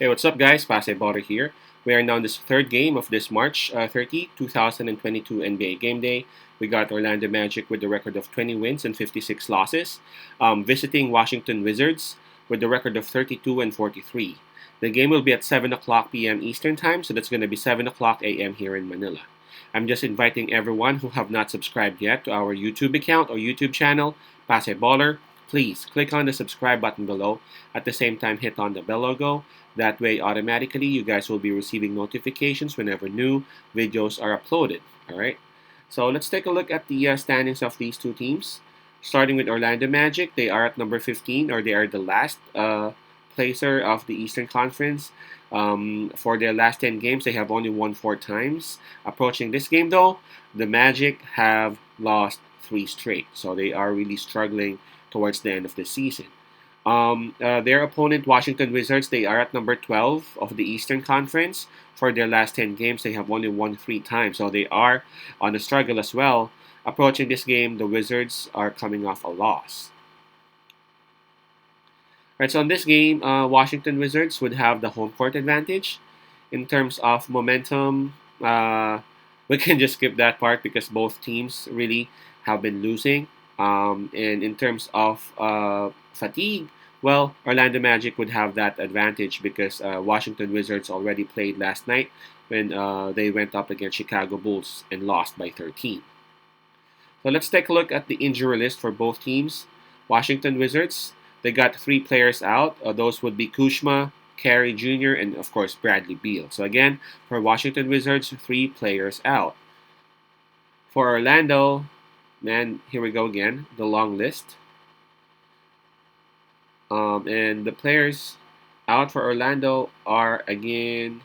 Hey, what's up, guys? Pase Butter here. We are now in this third game of this March 30, 2022 NBA Game Day. We got Orlando Magic with the record of 20 wins and 56 losses, visiting Washington Wizards with the record of 32 and 43. The game will be at 7 o'clock p.m. Eastern Time, so that's going to be 7 o'clock a.m. here in Manila. I'm just inviting everyone who have not subscribed yet to our YouTube account or YouTube channel, Pase Baller. Please click on the subscribe button below. At the same time, hit on the bell logo. That way, automatically, you guys will be receiving notifications whenever new videos are uploaded. All right. So let's take a look at the standings of these two teams. Starting with Orlando Magic, they are at number 15, or they are the last placer of the Eastern Conference. For their last 10 games, they have only won 4 times. Approaching this game, though, the Magic have lost 3 straight. So they are really struggling towards the end of the season. Their opponent, Washington Wizards, they are at number 12 of the Eastern Conference. For their last 10 games, they have only won 3 times. So they are on a struggle as well. Approaching this game, the Wizards are coming off a loss. Right, so in this game, Washington Wizards would have the home court advantage. In terms of momentum, we can just skip that part because both teams really have been losing. And in terms of fatigue, well, Orlando Magic would have that advantage because Washington Wizards already played last night when they went up against Chicago Bulls and lost by 13. So let's take a look at the injury list for both teams. Washington Wizards, they got 3 players out. Those would be Kuzma, Carey Jr., and of course Bradley Beal. So again, for Washington Wizards, 3 players out. For Orlando, man, here we go again, the long list. And the players out for Orlando are again,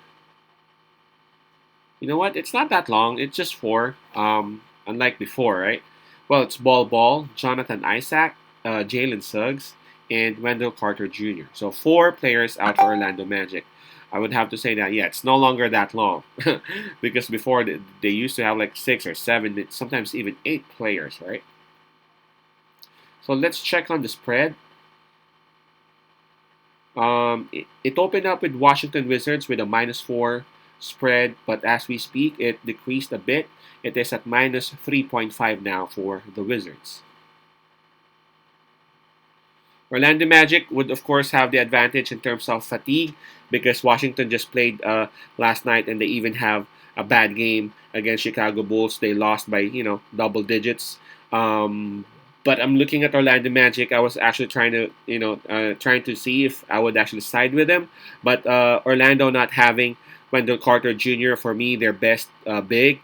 you know what? It's not that long. It's just 4. Unlike before, right? Well, it's Ball, Jonathan Isaac, Jalen Suggs, and Wendell Carter Jr. So 4 players out for Orlando Magic. I would have to say that, yeah, it's no longer that long because before they used to have like 6 or 7, sometimes even 8 players, right? So let's check on the spread. It opened up with Washington Wizards with a -4 spread, but as we speak, it decreased a bit. It is at -3.5 now for the Wizards. Orlando Magic would, of course, have the advantage in terms of fatigue because Washington just played last night and they even have a bad game against Chicago Bulls. They lost by, double digits. But I'm looking at Orlando Magic. I was actually trying to see if I would actually side with them. But Orlando not having Wendell Carter Jr. for me, their best big,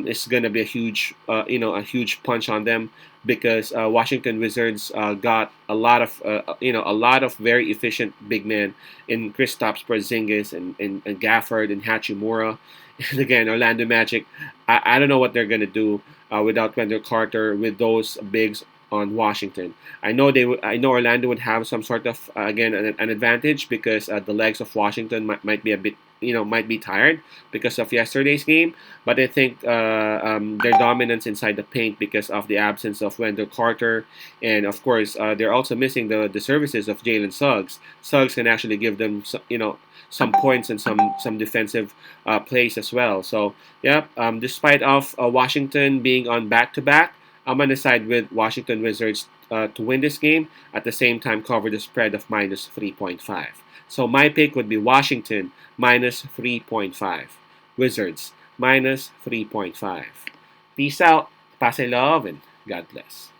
is going to be a huge punch on them because Washington Wizards got a lot of very efficient big men in Kristaps Porzingis and Gafford and Hachimura. And again, Orlando Magic, I don't know what they're going to do without Wendell Carter with those bigs on Washington. I know Orlando would have some sort of again an advantage because the legs of Washington might be a bit might be tired because of yesterday's game. But I think their dominance inside the paint because of the absence of Wendell Carter, and of course they're also missing the services of Jalen Suggs. Suggs can actually give them some points and some defensive plays as well. So yeah, despite of Washington being on back-to-back, I'm going to side with Washington Wizards to win this game. At the same time, cover the spread of -3.5. So my pick would be Washington -3.5. Wizards -3.5. Peace out. Pase love and God bless.